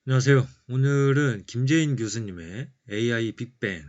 안녕하세요. 오늘은 김재인 교수님의 AI 빅뱅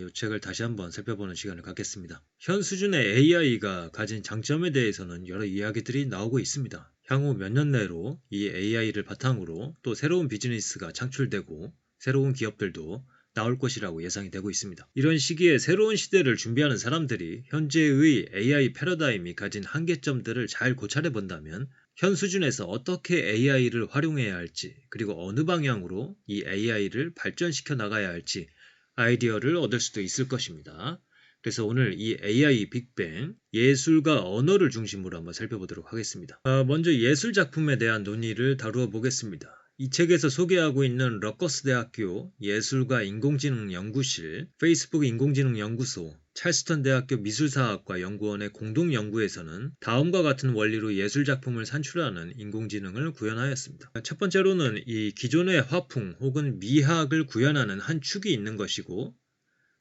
이 책을 다시 한번 살펴보는 시간을 갖겠습니다. 현 수준의 AI가 가진 장점에 대해서는 여러 이야기들이 나오고 있습니다. 향후 몇 년 내로 이 AI를 바탕으로 또 새로운 비즈니스가 창출되고 새로운 기업들도 나올 것이라고 예상이 되고 있습니다. 이런 시기에 새로운 시대를 준비하는 사람들이 현재의 AI 패러다임이 가진 한계점들을 잘 고찰해 본다면 현 수준에서 어떻게 AI를 활용해야 할지, 그리고 어느 방향으로 이 AI를 발전시켜 나가야 할지 아이디어를 얻을 수도 있을 것입니다. 그래서 오늘 이 AI 빅뱅, 예술과 언어를 중심으로 한번 살펴보도록 하겠습니다. 먼저 예술 작품에 대한 논의를 다루어 보겠습니다. 이 책에서 소개하고 있는 러커스 대학교 예술과 인공지능 연구실, 페이스북 인공지능 연구소, 찰스턴 대학교 미술사학과 연구원의 공동 연구에서는 다음과 같은 원리로 예술 작품을 산출하는 인공지능을 구현하였습니다. 첫 번째로는 이 기존의 화풍 혹은 미학을 구현하는 한 축이 있는 것이고,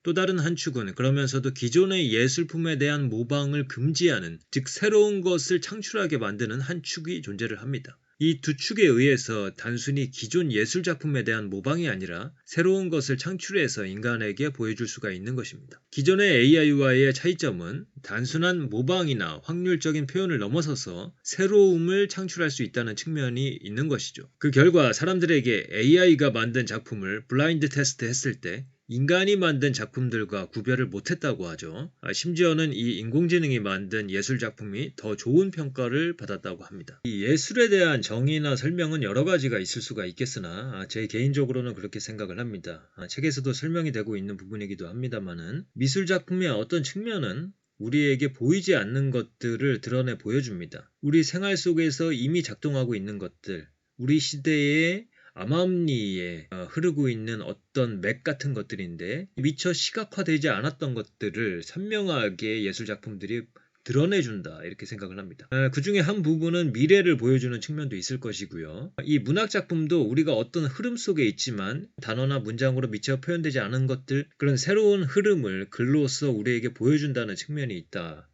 또 다른 한 축은 그러면서도 기존의 예술품에 대한 모방을 금지하는, 즉 새로운 것을 창출하게 만드는 한 축이 존재를 합니다. 이 두 축에 의해서 단순히 기존 예술 작품에 대한 모방이 아니라 새로운 것을 창출해서 인간에게 보여줄 수가 있는 것입니다. 기존의 AI와의 차이점은 단순한 모방이나 확률적인 표현을 넘어서서 새로움을 창출할 수 있다는 측면이 있는 것이죠. 그 결과 사람들에게 AI가 만든 작품을 블라인드 테스트 했을 때 인간이 만든 작품들과 구별을 못했다고 하죠. 심지어는 이 인공지능이 만든 예술 작품이 더 좋은 평가를 받았다고 합니다. 이 예술에 대한 정의나 설명은 여러 가지가 있을 수가 있겠으나 제 개인적으로는 그렇게 생각을 합니다. 책에서도 설명이 되고 있는 부분이기도 합니다만은 미술 작품의 어떤 측면은 우리에게 보이지 않는 것들을 드러내 보여줍니다. 우리 생활 속에서 이미 작동하고 있는 것들, 우리 시대의 암암리에 흐르고 있는 어떤 맥 같은 것들인데 미처 시각화되지 않았던 것들을 선명하게 예술작품들이 드러내준다 이렇게 생각을 합니다. 그 중에 한 부분은 미래를 보여주는 측면도 있을 것이고요. 이 문학작품도 우리가 어떤 흐름 속에 있지만 단어나 문장으로 미처 표현되지 않은 것들, 그런 새로운 흐름을 글로써 우리에게 보여준다는 측면이 있다.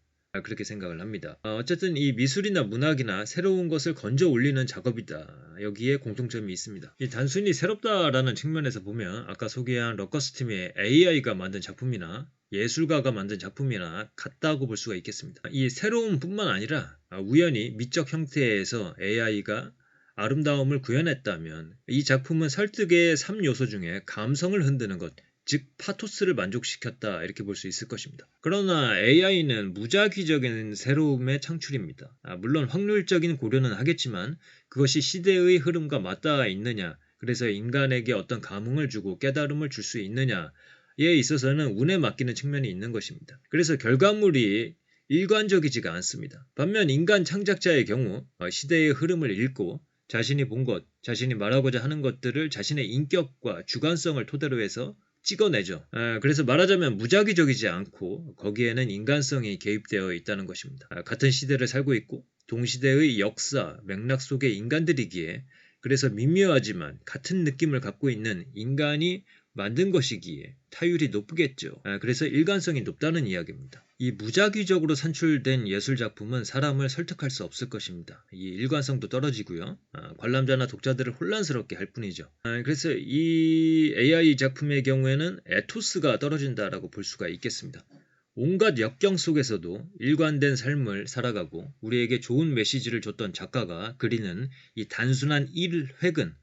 그렇게 생각을 합니다. 어쨌든 이 미술이나 문학이나 새로운 것을 건져 올리는 작업이다. 여기에 공통점이 있습니다. 단순히 새롭다라는 측면에서 보면 아까 소개한 러커스 팀의 AI가 만든 작품이나 예술가가 만든 작품이나 같다고 볼 수가 있겠습니다. 이 새로움뿐만 아니라 우연히 미적 형태에서 AI가 아름다움을 구현했다면 이 작품은 설득의 3요소 중에 감성을 흔드는 것, 즉 파토스를 만족시켰다 이렇게 볼 수 있을 것입니다. 그러나 AI는 무작위적인 새로움의 창출입니다. 물론 확률적인 고려는 하겠지만 그것이 시대의 흐름과 맞닿아 있느냐, 그래서 인간에게 어떤 감흥을 주고 깨달음을 줄 수 있느냐에 있어서는 운에 맡기는 측면이 있는 것입니다. 그래서 결과물이 일관적이지가 않습니다. 반면 인간 창작자의 경우 시대의 흐름을 읽고 자신이 본 것, 자신이 말하고자 하는 것들을 자신의 인격과 주관성을 토대로 해서 찍어내죠. 그래서 말하자면 무작위적이지 않고 거기에는 인간성이 개입되어 있다는 것입니다. 같은 시대를 살고 있고 동시대의 역사, 맥락 속의 인간들이기에 그래서 미묘하지만 같은 느낌을 갖고 있는 인간이 만든 것이기에 타율이 높겠죠. 그래서 일관성이 높다는 이야기입니다. 이 무작위적으로 산출된 예술작품은 사람을 설득할 수 없을 것입니다. 이 일관성도 떨어지고요. 관람자나 독자들을 혼란스럽게 할 뿐이죠. 그래서 이 AI 작품의 경우에는 에토스가 떨어진다라고 볼 수가 있겠습니다. 온갖 역경 속에서도 일관된 삶을 살아가고 우리에게 좋은 메시지를 줬던 작가가 그리는 이 단순한 일획은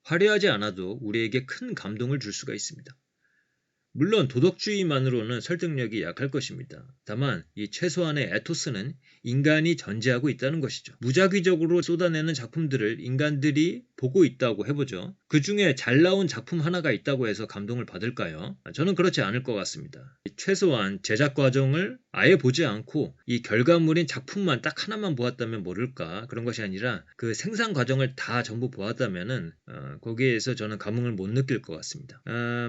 화려하지 않아도 우리에게 큰 감동을 줄 수가 있습니다. 물론 도덕주의만으로는 설득력이 약할 것입니다. 다만 이 최소한의 에토스는 인간이 전제하고 있다는 것이죠. 무작위적으로 쏟아내는 작품들을 인간들이 보고 있다고 해보죠. 그 중에 잘 나온 작품 하나가 있다고 해서 감동을 받을까요? 저는 그렇지 않을 것 같습니다. 최소한 제작 과정을 아예 보지 않고 이 결과물인 작품만 딱 하나만 보았다면 모를까, 그런 것이 아니라 그 생산 과정을 다 전부 보았다면은 거기에서 저는 감흥을 못 느낄 것 같습니다.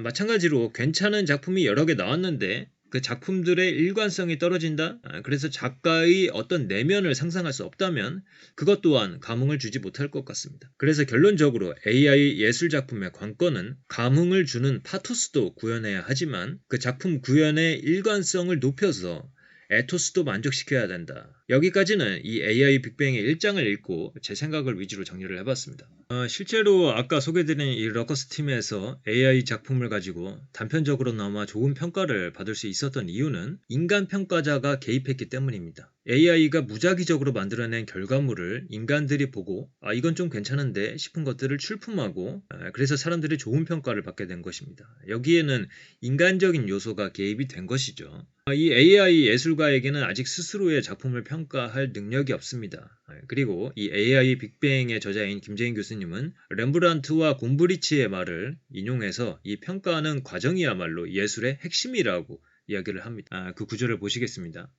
마찬가지로 괜찮은 작품이 여러 개 나왔는데 그 작품들의 일관성이 떨어진다? 그래서 작가의 어떤 내면을 상상할 수 없다면 그것 또한 감흥을 주지 못할 것 같습니다. 그래서 결론적으로 AI 예술작품의 관건은 감흥을 주는 파토스도 구현해야 하지만 그 작품 구현의 일관성을 높여서 에토스도 만족시켜야 된다. 여기까지는 이 AI 빅뱅의 1장을 읽고 제 생각을 위주로 정리를 해봤습니다. 실제로 아까 소개드린 이 러커스 팀에서 AI 작품을 가지고 단편적으로나마 좋은 평가를 받을 수 있었던 이유는 인간 평가자가 개입했기 때문입니다. AI가 무작위적으로 만들어낸 결과물을 인간들이 보고 이건 좀 괜찮은데 싶은 것들을 출품하고 그래서 사람들이 좋은 평가를 받게 된 것입니다. 여기에는 인간적인 요소가 개입이 된 것이죠. 이 AI 예술가에게는 아직 스스로의 작품을 평가할 능력이 없습니다. 그리고 이 AI 빅뱅의 저자인 김재인 교수님은 렘브란트와 곰브리치의 말을 인용해서 이 평가하는 과정이야말로 예술의 핵심이라고 이야기를 합니다. 그 구절을 보시겠습니다.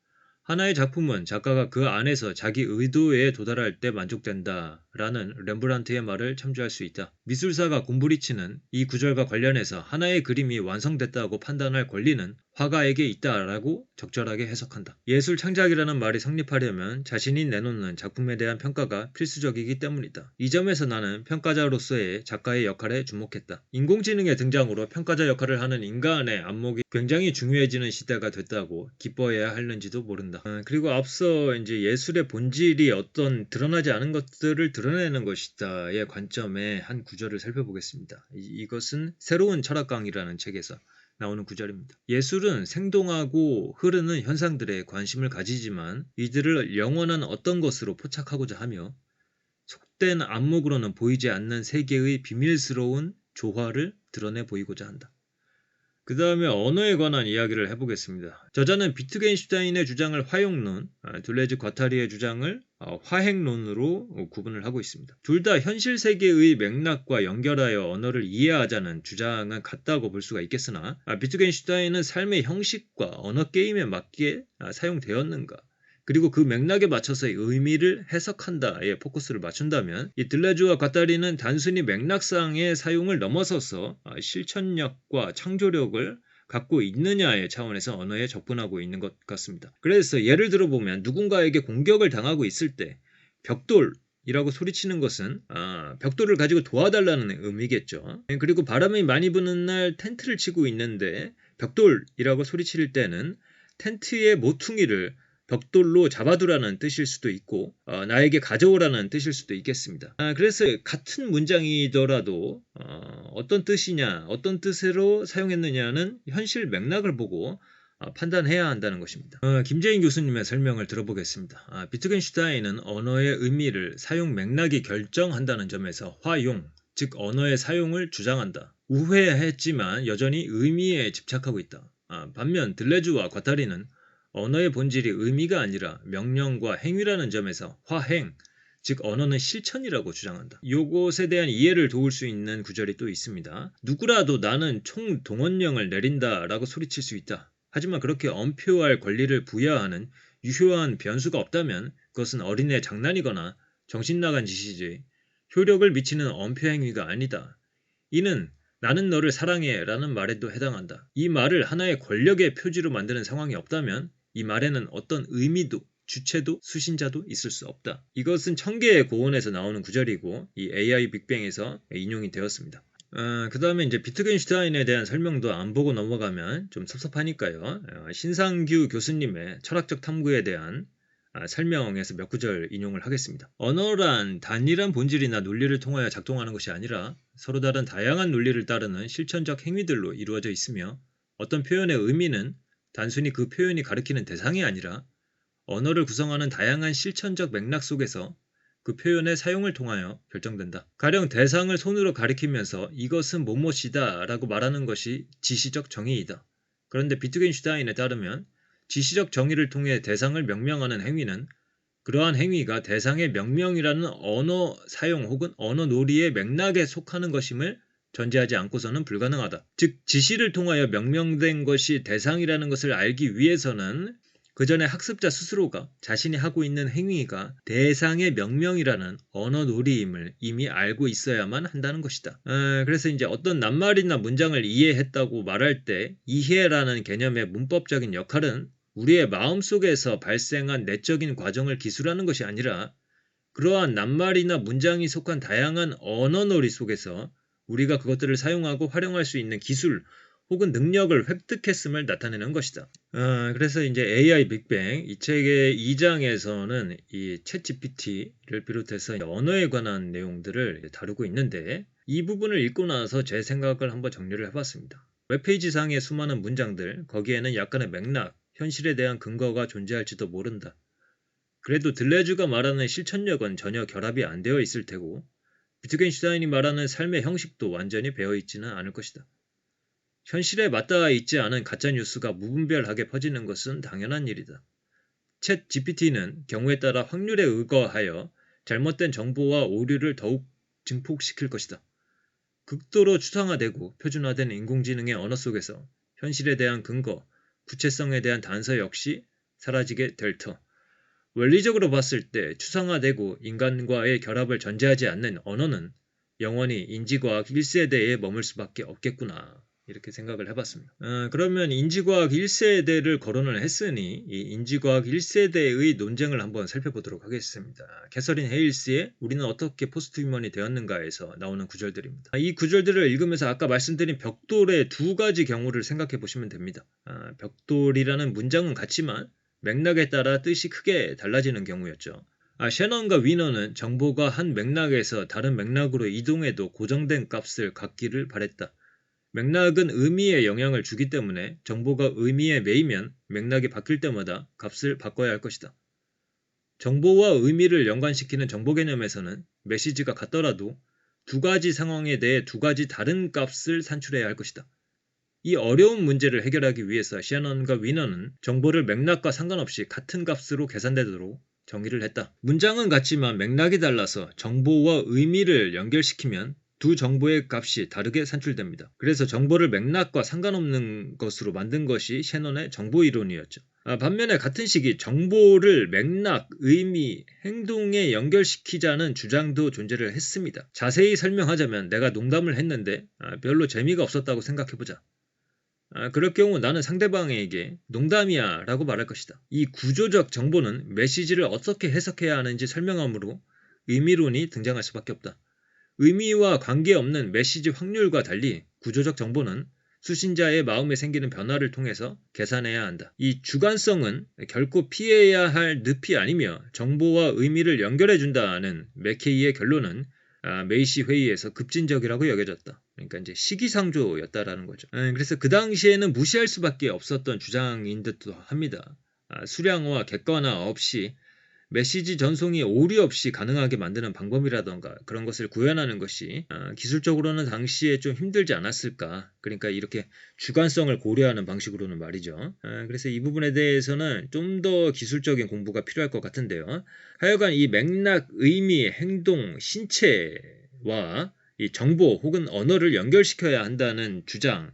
하나의 작품은 작가가 그 안에서 자기 의도에 도달할 때 만족된다 라는 렘브란트의 말을 참조할 수 있다. 미술사가 곰브리치는 이 구절과 관련해서 하나의 그림이 완성됐다고 판단할 권리는 화가에게 있다라고 적절하게 해석한다. 예술 창작이라는 말이 성립하려면 자신이 내놓는 작품에 대한 평가가 필수적이기 때문이다. 이 점에서 나는 평가자로서의 작가의 역할에 주목했다. 인공지능의 등장으로 평가자 역할을 하는 인간의 안목이 굉장히 중요해지는 시대가 됐다고 기뻐해야 하는지도 모른다. 그리고 앞서 이제 예술의 본질이 어떤 드러나지 않은 것들을 드러내는 것이다의 관점의 한 구절을 살펴보겠습니다. 이것은 새로운 철학 강의라는 책에서 나오는 구절입니다. 예술은 생동하고 흐르는 현상들에 관심을 가지지만 이들을 영원한 어떤 것으로 포착하고자 하며 속된 안목으로는 보이지 않는 세계의 비밀스러운 조화를 드러내 보이고자 한다. 그 다음에 언어에 관한 이야기를 해보겠습니다. 저자는 비트겐슈타인의 주장을 화용론, 둘레즈 과타리의 주장을 화행론으로 구분을 하고 있습니다. 둘 다 현실 세계의 맥락과 연결하여 언어를 이해하자는 주장은 같다고 볼 수가 있겠으나 비트겐슈타인은 삶의 형식과 언어 게임에 맞게 사용되었는가 그리고 그 맥락에 맞춰서 의미를 해석한다에 포커스를 맞춘다면 이 들레즈와 과타리는 단순히 맥락상의 사용을 넘어서서 실천력과 창조력을 갖고 있느냐의 차원에서 언어에 접근하고 있는 것 같습니다. 그래서 예를 들어보면 누군가에게 공격을 당하고 있을 때 벽돌이라고 소리치는 것은 벽돌을 가지고 도와달라는 의미겠죠. 그리고 바람이 많이 부는 날 텐트를 치고 있는데 벽돌이라고 소리칠 때는 텐트의 모퉁이를 벽돌로 잡아두라는 뜻일 수도 있고 나에게 가져오라는 뜻일 수도 있겠습니다. 그래서 같은 문장이더라도 어떤 뜻이냐 어떤 뜻으로 사용했느냐는 현실 맥락을 보고 판단해야 한다는 것입니다. 김재인 교수님의 설명을 들어보겠습니다. 비트겐슈타인은 언어의 의미를 사용 맥락이 결정한다는 점에서 화용, 즉 언어의 사용을 주장한다. 우회했지만 여전히 의미에 집착하고 있다. 반면 들레즈와 과타리는 언어의 본질이 의미가 아니라 명령과 행위라는 점에서 화행, 즉 언어는 실천이라고 주장한다. 이것에 대한 이해를 도울 수 있는 구절이 또 있습니다. 누구라도 나는 총동원령을 내린다 라고 소리칠 수 있다. 하지만 그렇게 엄표할 권리를 부여하는 유효한 변수가 없다면 그것은 어린애 장난이거나 정신나간 짓이지 효력을 미치는 엄표 행위가 아니다. 이는 나는 너를 사랑해 라는 말에도 해당한다. 이 말을 하나의 권력의 표지로 만드는 상황이 없다면 이 말에는 어떤 의미도 주체도 수신자도 있을 수 없다. 이것은 천개의 고온에서 나오는 구절이고 이 AI 빅뱅에서 인용이 되었습니다. 그 다음에 이제 비트겐슈타인에 대한 설명도 안 보고 넘어가면 좀 섭섭하니까요. 신상규 교수님의 철학적 탐구에 대한 설명에서 몇 구절 인용을 하겠습니다. 언어란 단일한 본질이나 논리를 통하여 작동하는 것이 아니라 서로 다른 다양한 논리를 따르는 실천적 행위들로 이루어져 있으며 어떤 표현의 의미는 단순히 그 표현이 가리키는 대상이 아니라 언어를 구성하는 다양한 실천적 맥락 속에서 그 표현의 사용을 통하여 결정된다. 가령 대상을 손으로 가리키면서 이것은 뭐뭐이다 라고 말하는 것이 지시적 정의이다. 그런데 비트겐슈타인에 따르면 지시적 정의를 통해 대상을 명명하는 행위는 그러한 행위가 대상의 명명이라는 언어 사용 혹은 언어 놀이의 맥락에 속하는 것임을 전제하지 않고서는 불가능하다. 즉 지시를 통하여 명명된 것이 대상이라는 것을 알기 위해서는 그 전에 학습자 스스로가 자신이 하고 있는 행위가 대상의 명명이라는 언어 놀이임을 이미 알고 있어야만 한다는 것이다. 그래서 이제 어떤 낱말이나 문장을 이해했다고 말할 때 이해라는 개념의 문법적인 역할은 우리의 마음속에서 발생한 내적인 과정을 기술하는 것이 아니라 그러한 낱말이나 문장이 속한 다양한 언어 놀이 속에서 우리가 그것들을 사용하고 활용할 수 있는 기술 혹은 능력을 획득했음을 나타내는 것이다. 그래서 이제 AI 빅뱅 이 책의 2장에서는 이 챗GPT를 비롯해서 언어에 관한 내용들을 다루고 있는데 이 부분을 읽고 나서 제 생각을 한번 정리를 해봤습니다. 웹페이지 상의 수많은 문장들, 거기에는 약간의 맥락, 현실에 대한 근거가 존재할지도 모른다. 그래도 들레즈가 말하는 실천력은 전혀 결합이 안 되어 있을 테고 비트겐슈타인이 말하는 삶의 형식도 완전히 배어 있지는 않을 것이다. 현실에 맞닿아 있지 않은 가짜뉴스가 무분별하게 퍼지는 것은 당연한 일이다. 챗 GPT는 경우에 따라 확률에 의거하여 잘못된 정보와 오류를 더욱 증폭시킬 것이다. 극도로 추상화되고 표준화된 인공지능의 언어 속에서 현실에 대한 근거, 구체성에 대한 단서 역시 사라지게 될 터. 원리적으로 봤을 때 추상화되고 인간과의 결합을 전제하지 않는 언어는 영원히 인지과학 1세대에 머물 수밖에 없겠구나. 이렇게 생각을 해봤습니다. 그러면 인지과학 1세대를 거론을 했으니 이 인지과학 1세대의 논쟁을 한번 살펴보도록 하겠습니다. 캐서린 헤일스의 우리는 어떻게 포스트휴먼이 되었는가에서 나오는 구절들입니다. 이 구절들을 읽으면서 아까 말씀드린 벽돌의 두 가지 경우를 생각해 보시면 됩니다. 벽돌이라는 문장은 같지만 맥락에 따라 뜻이 크게 달라지는 경우였죠. 셰넌과 위너는 정보가 한 맥락에서 다른 맥락으로 이동해도 고정된 값을 갖기를 바랬다. 맥락은 의미에 영향을 주기 때문에 정보가 의미에 매이면 맥락이 바뀔 때마다 값을 바꿔야 할 것이다. 정보와 의미를 연관시키는 정보 개념에서는 메시지가 같더라도 두 가지 상황에 대해 두 가지 다른 값을 산출해야 할 것이다. 이 어려운 문제를 해결하기 위해서 셰넌과 위너는 정보를 맥락과 상관없이 같은 값으로 계산되도록 정의를 했다. 문장은 같지만 맥락이 달라서 정보와 의미를 연결시키면 두 정보의 값이 다르게 산출됩니다. 그래서 정보를 맥락과 상관없는 것으로 만든 것이 셰넌의 정보 이론이었죠. 반면에 같은 시기 정보를 맥락, 의미, 행동에 연결시키자는 주장도 존재를 했습니다. 자세히 설명하자면 내가 농담을 했는데 별로 재미가 없었다고 생각해보자. 그럴 경우 나는 상대방에게 농담이야 라고 말할 것이다. 이 구조적 정보는 메시지를 어떻게 해석해야 하는지 설명하므로 의미론이 등장할 수밖에 없다. 의미와 관계없는 메시지 확률과 달리 구조적 정보는 수신자의 마음에 생기는 변화를 통해서 계산해야 한다. 이 주관성은 결코 피해야 할 늪이 아니며 정보와 의미를 연결해준다는 맥케이의 결론은 메이시 회의에서 급진적이라고 여겨졌다. 그러니까 이제 시기상조였다라는 거죠. 그래서 그 당시에는 무시할 수밖에 없었던 주장인 듯도 합니다. 수량화, 객관화 없이 메시지 전송이 오류 없이 가능하게 만드는 방법이라던가 그런 것을 구현하는 것이 기술적으로는 당시에 좀 힘들지 않았을까. 그러니까 이렇게 주관성을 고려하는 방식으로는 말이죠. 그래서 이 부분에 대해서는 좀 더 기술적인 공부가 필요할 것 같은데요. 하여간 이 맥락, 의미, 행동, 신체와 이 정보 혹은 언어를 연결시켜야 한다는 주장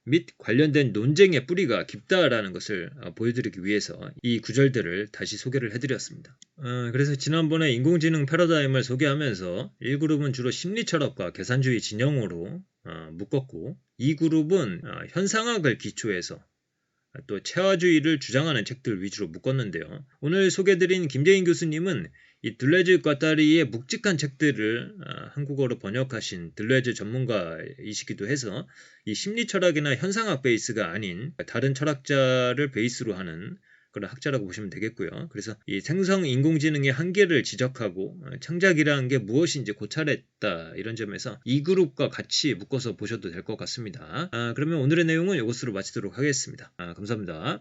및 관련된 논쟁의 뿌리가 깊다라는 것을 보여드리기 위해서 이 구절들을 다시 소개를 해드렸습니다. 그래서 지난번에 인공지능 패러다임을 소개하면서 1그룹은 주로 심리철학과 계산주의 진영으로 묶었고 2그룹은 현상학을 기초해서 또 체화주의를 주장하는 책들 위주로 묶었는데요. 오늘 소개드린 김재인 교수님은 이 들레즈 꽈따리의 묵직한 책들을 한국어로 번역하신 들레즈 전문가이시기도 해서 이 심리철학이나 현상학 베이스가 아닌 다른 철학자를 베이스로 하는 그런 학자라고 보시면 되겠고요. 그래서 이 생성 인공지능의 한계를 지적하고 창작이라는 게 무엇인지 고찰했다 이런 점에서 이 그룹과 같이 묶어서 보셔도 될 것 같습니다. 그러면 오늘의 내용은 이것으로 마치도록 하겠습니다. 감사합니다.